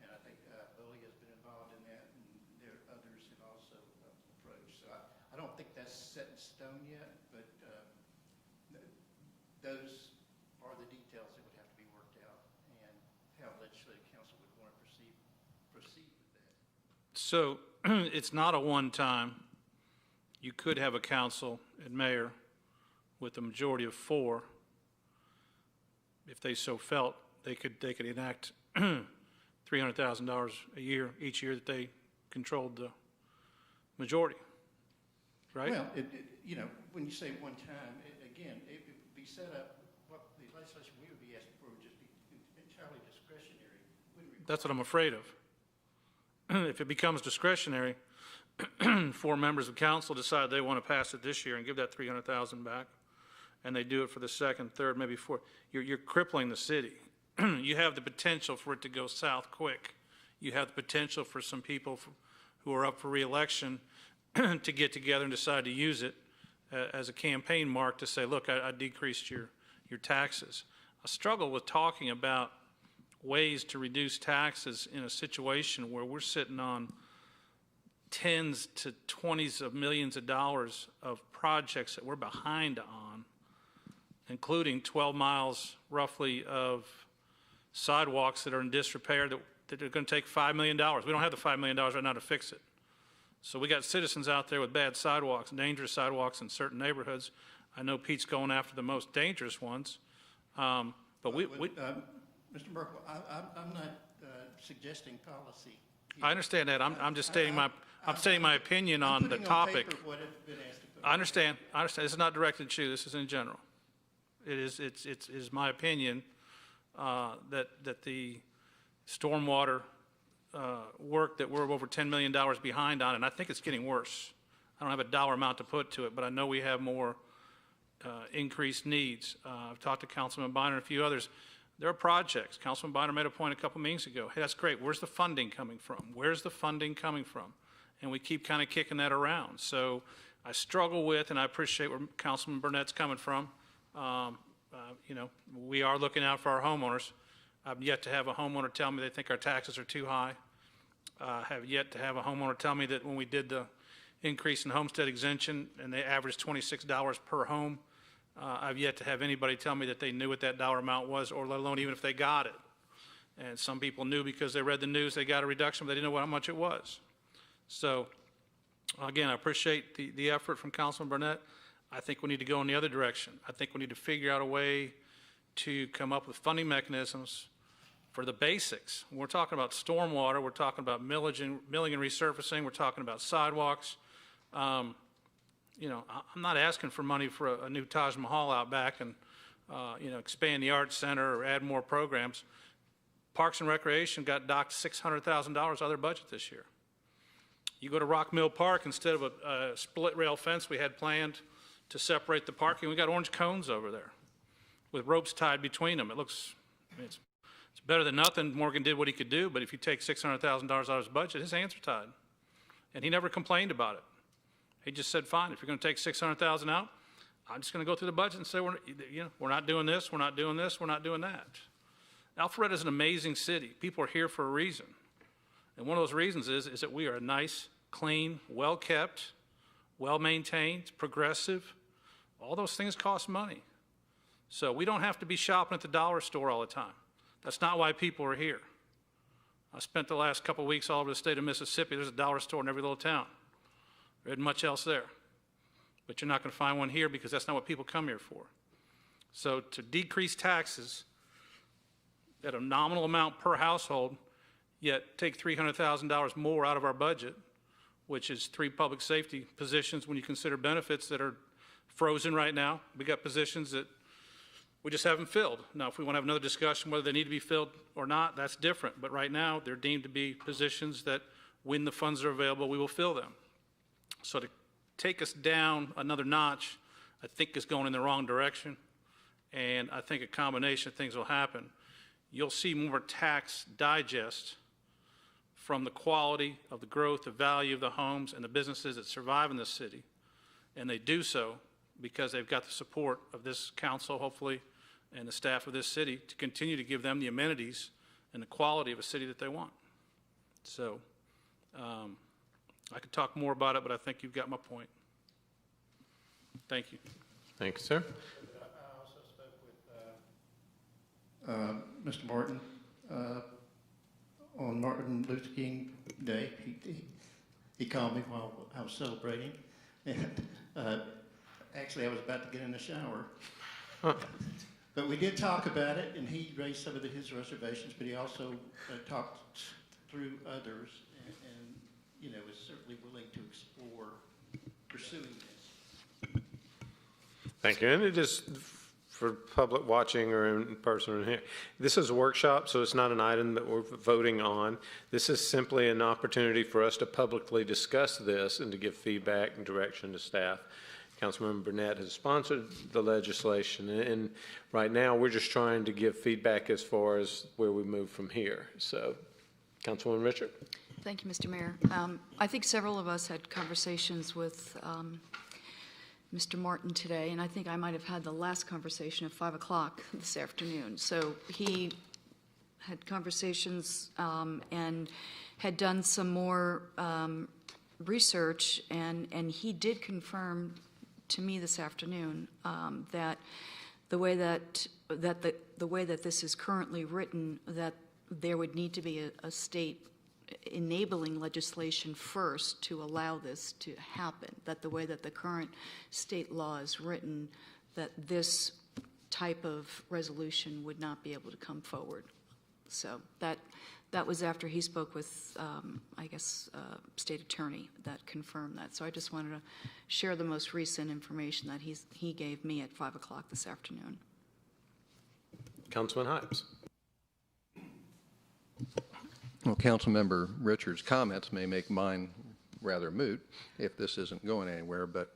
And I think Bully has been involved in that, and there others have also approached. So I don't think that's set in stone yet, but those are the details that would have to be worked out and how legislative council would want to proceed with that. So it's not a one-time. You could have a council and mayor with a majority of 4. If they so felt, they could enact $300,000 a year each year that they controlled the majority, right? Well, when you say one time, again, it would be set up, what the legislation we would be asking for would just be entirely discretionary. That's what I'm afraid of. If it becomes discretionary, 4 members of council decide they want to pass it this year and give that $300,000 back, and they do it for the second, third, maybe fourth, you're crippling the city. You have the potential for it to go south quick. You have the potential for some people who are up for re-election to get together and decide to use it as a campaign mark to say, look, I decreased your taxes. I struggle with talking about ways to reduce taxes in a situation where we're sitting on tens to 20s of millions of dollars of projects that we're behind on, including 12 miles roughly of sidewalks that are in disrepair that are going to take $5 million. We don't have the $5 million right now to fix it. So we got citizens out there with bad sidewalks, dangerous sidewalks in certain neighborhoods. I know Pete's going after the most dangerous ones. But Mr. Merkel, I'm not suggesting policy. I understand that. I'm just stating my opinion on the topic. I understand. This is not directed at you. This is in general. It is my opinion that the stormwater work that we're over $10 million behind on, and I think it's getting worse. I don't have a dollar amount to put to it, but I know we have more increased needs. I've talked to Councilman Biner and a few others. There are projects. Councilman Biner made a point a couple meetings ago. Hey, that's great. Where's the funding coming from? Where's the funding coming from? And we keep kind of kicking that around. So I struggle with, and I appreciate where Councilman Burnett's coming from. We are looking out for our homeowners. I've yet to have a homeowner tell me they think our taxes are too high. Have yet to have a homeowner tell me that when we did the increase in homestead exemption and they averaged $26 per home, I've yet to have anybody tell me that they knew what that dollar amount was, or let alone even if they got it. And some people knew because they read the news they got a reduction, but they didn't know how much it was. So, again, I appreciate the effort from Councilman Burnett. I think we need to go in the other direction. I think we need to figure out a way to come up with funding mechanisms for the basics. When we're talking about stormwater, we're talking about milling and resurfacing, we're talking about sidewalks. I'm not asking for money for a new Taj Mahal out back and, expand the Arts Center or add more programs. Parks and Recreation got docked $600,000 out of their budget this year. You go to Rock Mill Park, instead of a split rail fence we had planned to separate the parking, we got orange cones over there with ropes tied between them. It looks, it's better than nothing. Morgan did what he could do, but if you take $600,000 out of his budget, his hands are tied. And he never complained about it. He just said, fine, if you're going to take $600,000 out, I'm just going to go through the budget and say, we're not doing this, we're not doing this, we're not doing that. Alpharetta is an amazing city. People are here for a reason. And one of those reasons is that we are nice, clean, well-kept, well-maintained, progressive. All those things cost money. So we don't have to be shopping at the dollar store all the time. That's not why people are here. I spent the last couple of weeks all over the state of Mississippi. There's a dollar store in every little town. There isn't much else there. But you're not going to find one here because that's not what people come here for. So to decrease taxes at a nominal amount per household, yet take $300,000 more out of our budget, which is 3 public safety positions when you consider benefits that are frozen right now. We got positions that we just haven't filled. Now, if we want to have another discussion whether they need to be filled or not, that's different. But right now, they're deemed to be positions that when the funds are available, we will fill them. So to take us down another notch, I think is going in the wrong direction. And I think a combination of things will happen. You'll see more tax digest from the quality of the growth, the value of the homes and the businesses that survive in this city. And they do so because they've got the support of this council, hopefully, and the staff of this city to continue to give them the amenities and the quality of a city that they want. So I could talk more about it, but I think you've got my point. Thank you. Thank you, sir. I also spoke with Mr. Martin on Martin Luther King Day. He called me while I was celebrating, and actually I was about to get in the shower. But we did talk about it, and he raised some of his reservations, but he also talked through others, and is certainly willing to explore pursuing this. Thank you. And it is for public watching or in person or here. This is a workshop, so it's not an item that we're voting on. This is simply an opportunity for us to publicly discuss this and to give feedback and direction to staff. Councilmember Burnett has sponsored the legislation, and right now we're just trying to give feedback as far as where we move from here. So, Councilwoman Richard. Thank you, Mr. Mayor. I think several of us had conversations with Mr. Martin today, and I think I might have had the last conversation at 5 o'clock this afternoon. So he had conversations and had done some more research, and he did confirm to me this afternoon that the way that the way that this is currently written, that there would need to be a state enabling legislation first to allow this to happen, that the way that the current state law is written, that this type of resolution would not be able to come forward. So that was after he spoke with, I guess, state attorney that confirmed that. So I just wanted to share the most recent information that he gave me at 5 o'clock this afternoon. Councilman Hypes. Well, Councilmember Richards' comments may make mine rather moot if this isn't going anywhere, but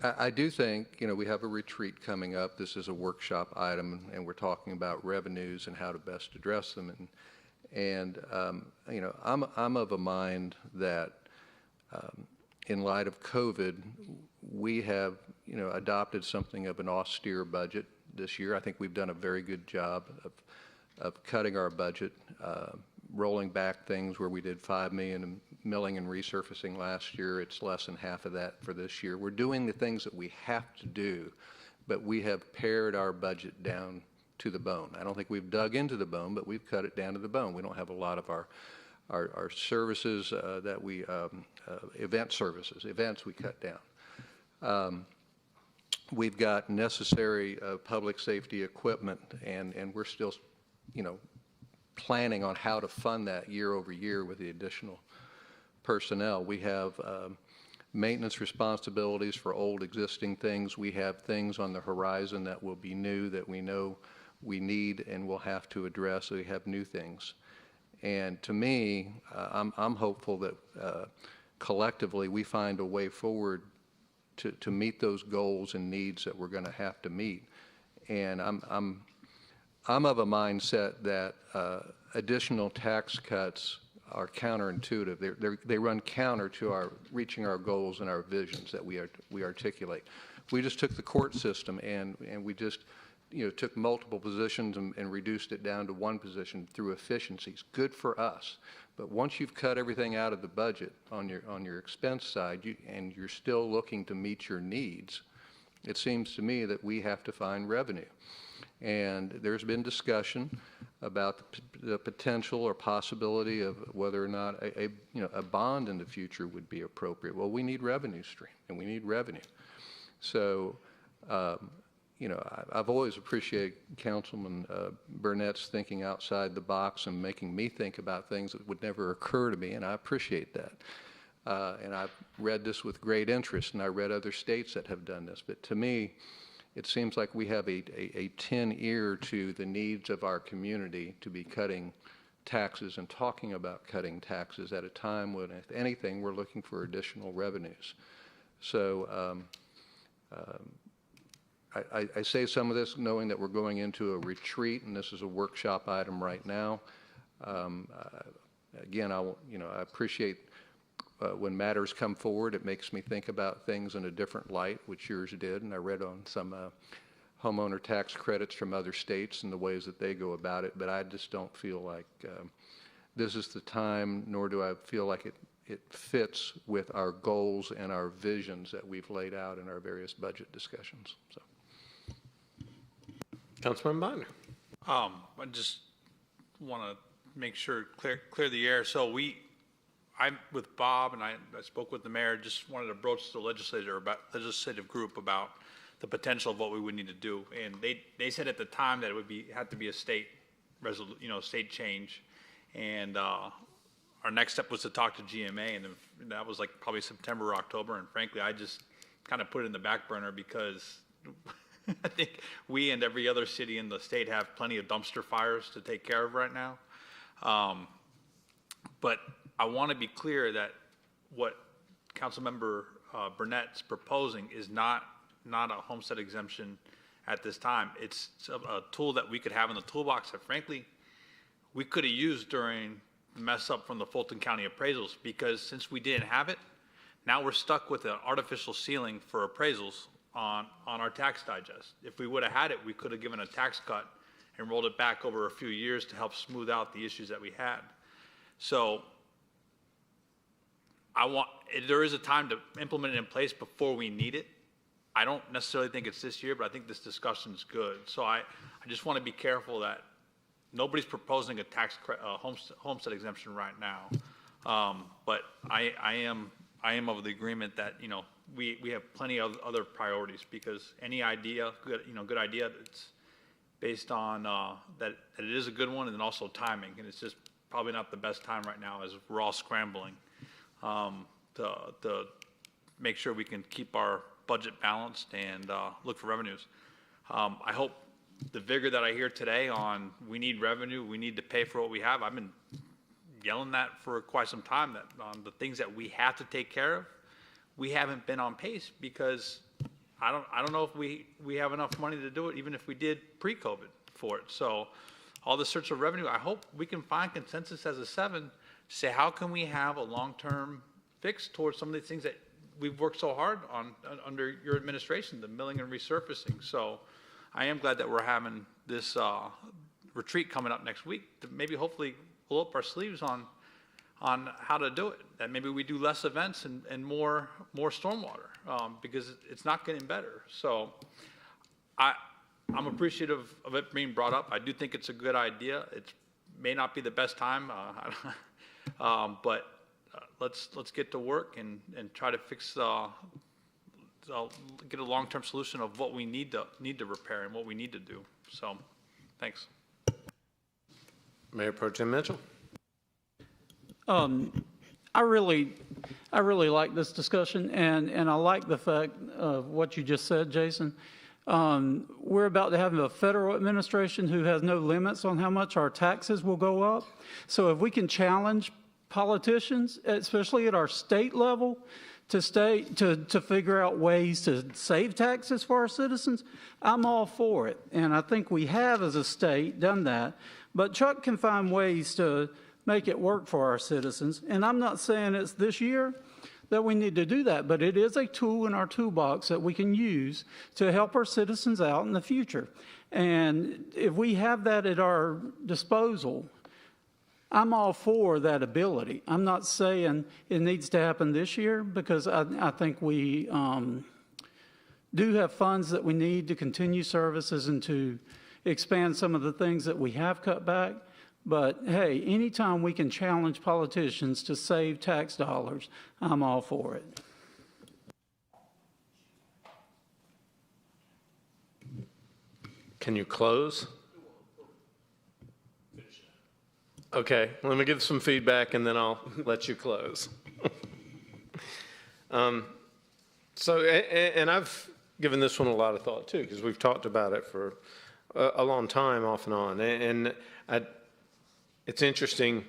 I do think, we have a retreat coming up. This is a workshop item, and we're talking about revenues and how to best address them. And I'm of a mind that in light of COVID, we have, adopted something of an austere budget this year. I think we've done a very good job of cutting our budget, rolling back things where we did $5 million in milling and resurfacing last year. It's less than half of that for this year. We're doing the things that we have to do, but we have pared our budget down to the bone. I don't think we've dug into the bone, but we've cut it down to the bone. We don't have a lot of our services that we, events we cut down. We've got necessary public safety equipment, and we're still, planning on how to fund that year over year with the additional personnel. We have maintenance responsibilities for old existing things. We have things on the horizon that will be new that we know we need and will have to address. So we have new things. And to me, I'm hopeful that collectively we find a way forward to meet those goals and needs that we're going to have to meet. And I'm of a mindset that additional tax cuts are counterintuitive. They run counter to reaching our goals and our visions that we articulate. We just took the court system and we just took multiple positions and reduced it down to one position through efficiencies. Good for us. But once you've cut everything out of the budget on your expense side, and you're still looking to meet your needs, it seems to me that we have to find revenue. And there's been discussion about the potential or possibility of whether or not a bond in the future would be appropriate. Well, we need revenue stream, and we need revenue. So, I've always appreciated Councilman Burnett's thinking outside the box and making me think about things that would never occur to me, and I appreciate that. And I've read this with great interest, and I read other states that have done this. But to me, it seems like we have a tin ear to the needs of our community to be cutting taxes and talking about cutting taxes at a time when, if anything, we're looking for additional revenues. So I say some of this knowing that we're going into a retreat, and this is a workshop item right now. Again, I appreciate when matters come forward, it makes me think about things in a different light, which yours did, and I read on some homeowner tax credits from other states and the ways that they go about it, but I just don't feel like this is the time, nor do I feel like it fits with our goals and our visions that we've laid out in our various budget discussions. So, Councilman Biden. I just want to make sure, clear the air. So I'm with Bob, and I spoke with the mayor, just wanted to broach the legislative group about the potential of what we would need to do. And they said at the time that it would have to be a state state change. And our next step was to talk to GMA, and that was like probably September or October. And frankly, I just kind of put it in the back burner because I think we and every other city in the state have plenty of dumpster fires to take care of right now. But I want to be clear that what Councilmember Burnett's proposing is not a homestead exemption at this time. It's a tool that we could have in the toolbox that, frankly, we could have used during the mess up from the Fulton County appraisals, because since we didn't have it, now we're stuck with an artificial ceiling for appraisals on our tax digest. If we would have had it, we could have given a tax cut and rolled it back over a few years to help smooth out the issues that we had. So there is a time to implement it in place before we need it. I don't necessarily think it's this year, but I think this discussion is good. So I just want to be careful that nobody's proposing a homestead exemption right now. But I am of the agreement that we have plenty of other priorities, because any idea, good idea, it's based on that it is a good one, and then also timing, and it's just probably not the best time right now as we're all scrambling to make sure we can keep our budget balanced and look for revenues. I hope the vigor that I hear today on we need revenue, we need to pay for what we have, I've been yelling that for quite some time, that on the things that we have to take care of, we haven't been on pace, because I don't know if we have enough money to do it, even if we did pre-COVID for it. So all the search of revenue, I hope we can find consensus as a 7 to say, how can we have a long-term fix towards some of these things that we've worked so hard on under your administration, the milling and resurfacing. So I am glad that we're having this retreat coming up next week to maybe hopefully pull up our sleeves on how to do it. That maybe we do less events and more stormwater because it's not getting better. So I'm appreciative of it being brought up. I do think it's a good idea. It may not be the best time, but let's get to work and try to fix get a long-term solution of what we need to repair and what we need to do. So, thanks. Mayor Pro Tem Mitchell. I really like this discussion, and I like the fact of what you just said, Jason. We're about to have a federal administration who has no limits on how much our taxes will go up. So if we can challenge politicians, especially at our state level, to figure out ways to save taxes for our citizens, I'm all for it. And I think we have, as a state, done that. But Chuck can find ways to make it work for our citizens. And I'm not saying it's this year that we need to do that, but it is a tool in our toolbox that we can use to help our citizens out in the future. And if we have that at our disposal, I'm all for that ability. I'm not saying it needs to happen this year because I think we do have funds that we need to continue services and to expand some of the things that we have cut back. But hey, anytime we can challenge politicians to save tax dollars, I'm all for it. Can you close? Okay, let me give some feedback and then I'll let you close. And I've given this one a lot of thought too, because we've talked about it for a long time off and on. And it's interesting,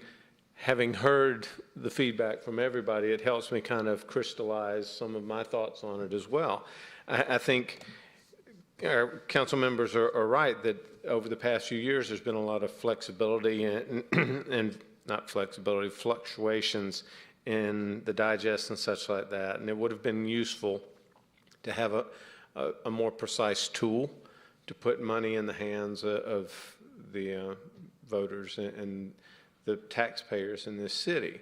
having heard the feedback from everybody, it helps me kind of crystallize some of my thoughts on it as well. I think our council members are right that over the past few years, there's been a lot of flexibility and not flexibility, fluctuations in the digest and such like that. And it would have been useful to have a more precise tool to put money in the hands of the voters and the taxpayers in this city.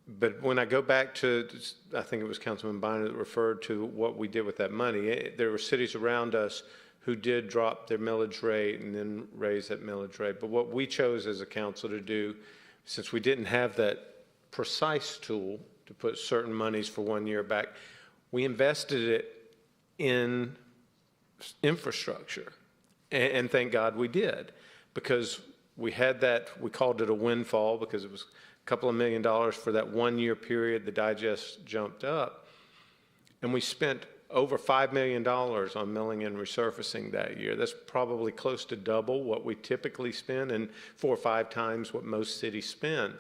But when I go back to, I think it was Councilman Bynum that referred to what we did with that money, there were cities around us who did drop their millage rate and then raise that millage rate. But what we chose as a council to do, since we didn't have that precise tool to put certain monies for 1 year back, we invested it in infrastructure. And thank God we did, because we had that, we called it a windfall because it was a couple of $1 million for that 1 year period. The digest jumped up, and we spent over $5 million on milling and resurfacing that year. That's probably close to double what we typically spend and 4 or 5 times what most cities spend.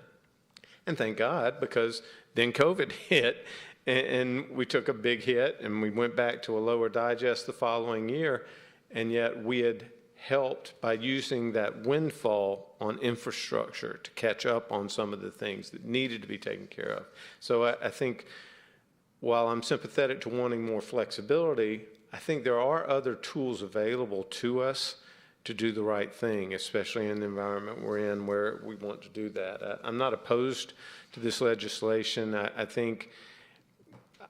And thank God, because then COVID hit and we took a big hit and we went back to a lower digest the following year. And yet we had helped by using that windfall on infrastructure to catch up on some of the things that needed to be taken care of. So I think while I'm sympathetic to wanting more flexibility, I think there are other tools available to us to do the right thing, especially in the environment we're in where we want to do that. I'm not opposed to this legislation. I think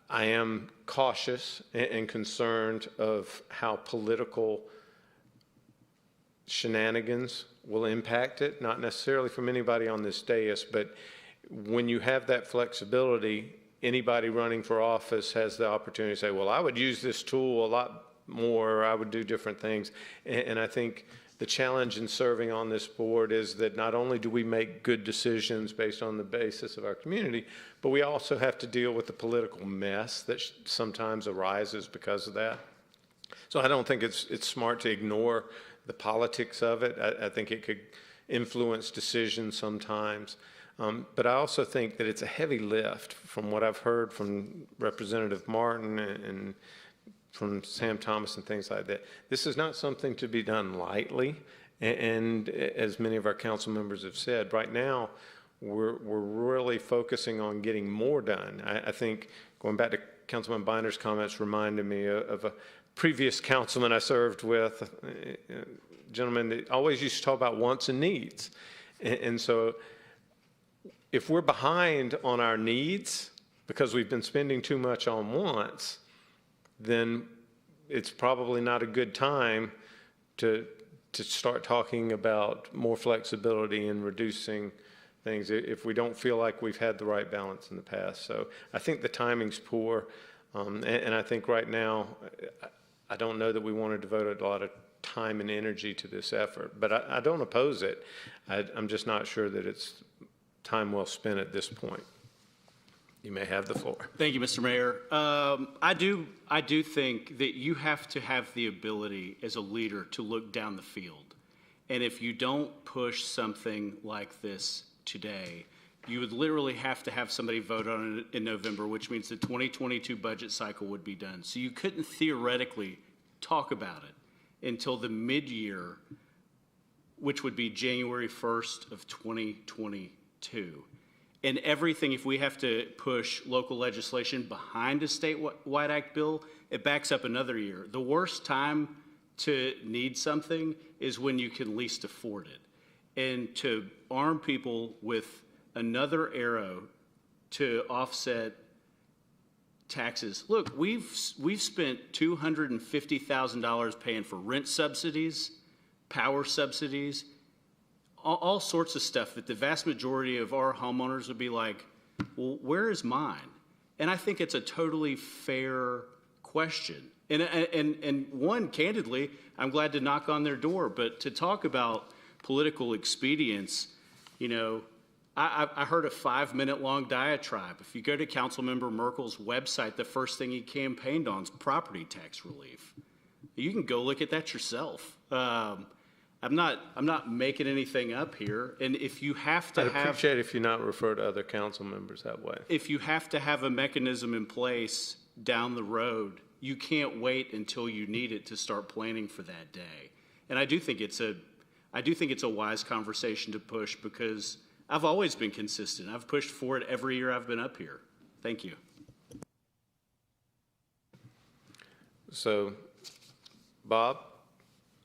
I am cautious and concerned of how political shenanigans will impact it, not necessarily from anybody on this dais, but when you have that flexibility, anybody running for office has the opportunity to say, well, I would use this tool a lot more, or I would do different things. And I think the challenge in serving on this board is that not only do we make good decisions based on the basis of our community, but we also have to deal with the political mess that sometimes arises because of that. So I don't think it's smart to ignore the politics of it. I think it could influence decisions sometimes. But I also think that it's a heavy lift from what I've heard from Representative Martin and from Sam Thomas and things like that. This is not something to be done lightly. And as many of our council members have said, right now we're really focusing on getting more done. I think going back to Councilman Binder's comments reminded me of a previous councilman I served with, a gentleman that always used to talk about wants and needs. And so if we're behind on our needs because we've been spending too much on wants, then it's probably not a good time to start talking about more flexibility and reducing things if we don't feel like we've had the right balance in the past. So I think the timing's poor, and I think right now, I don't know that we want to devote a lot of time and energy to this effort, but I don't oppose it. I'm just not sure that it's time well spent at this point. You may have the floor. Thank you, Mr. Mayor. I do think that you have to have the ability as a leader to look down the field. And if you don't push something like this today, you would literally have to have somebody vote on it in November, which means the 2022 budget cycle would be done. So you couldn't theoretically talk about it until the mid-year, which would be January 1st of 2022. And everything, if we have to push local legislation behind a statewide act bill, it backs up another year. The worst time to need something is when you can least afford it. And to arm people with another arrow to offset taxes. Look, we've spent $250,000 paying for rent subsidies, power subsidies, all sorts of stuff that the vast majority of our homeowners would be like, well, where is mine? And I think it's a totally fair question. And one, candidly, I'm glad to knock on their door, but to talk about political expedience, you know, I heard a 5-minute long diatribe. If you go to Councilmember Merkel's website, the first thing he campaigned on is property tax relief. You can go look at that yourself. I'm not making anything up here. And if you have to I'd appreciate if you not refer to other council members that way. If you have to have a mechanism in place down the road, you can't wait until you need it to start planning for that day. And I do think it's a wise conversation to push because I've always been consistent. I've pushed for it every year I've been up here. Thank you. So, Bob,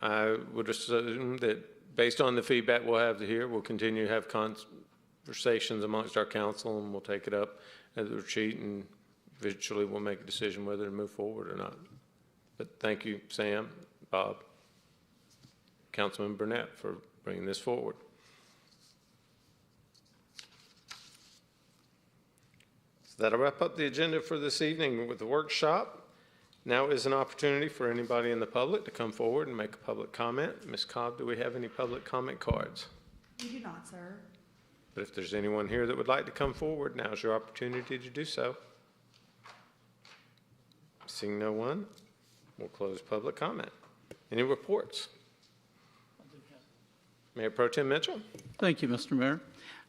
I would assume that based on the feedback we'll have here, we'll continue to have conversations amongst our council, and we'll take it up at the retreat, and eventually we'll make a decision whether to move forward or not. But thank you, Sam, Bob, Councilman Burnett, for bringing this forward. So that'll wrap up the agenda for this evening with the workshop. Now is an opportunity for anybody in the public to come forward and make a public comment. Ms. Cobb, do we have any public comment cards? We do not, sir. But if there's anyone here that would like to come forward, now's your opportunity to do so. Seeing no one, we'll close public comment. Any reports? Mayor Pro Tem Mitchell. Thank you, Mr. Mayor.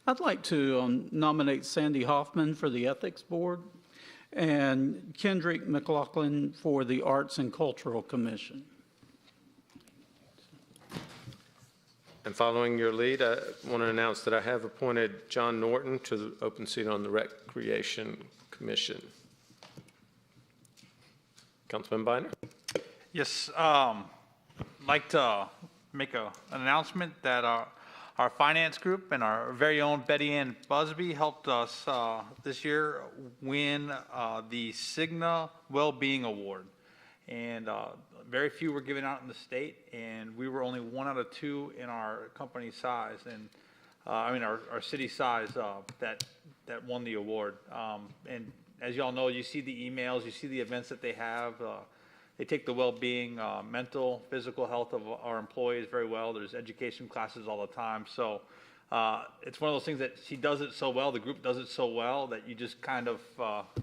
I'd like to nominate Sandy Hoffman for the Ethics Board and Kendrick McLaughlin for the Arts and Cultural Commission. And following your lead, I want to announce that I have appointed John Norton to the open seat on the Recreation Commission. Councilman Binder? Yes, I'd like to make an announcement that our finance group and our very own Betty Ann Busby helped us this year win the Cigna Wellbeing Award. And very few were given out in the state, and we were only 1 out of 2 in our company size, and our city size that won the award. And as you all know, you see the emails, you see the events that they have. They take the well-being, mental, physical health of our employees very well. There's education classes all the time. So it's one of those things that she does it so well, the group does it so well, that you just kind of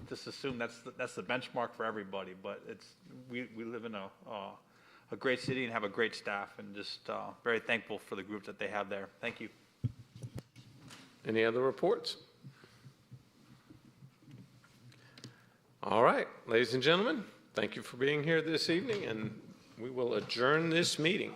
just assume that's the benchmark for everybody. But we live in a great city and have a great staff, and just very thankful for the group that they have there. Thank you. Any other reports? All right, ladies and gentlemen, thank you for being here this evening, and we will adjourn this meeting.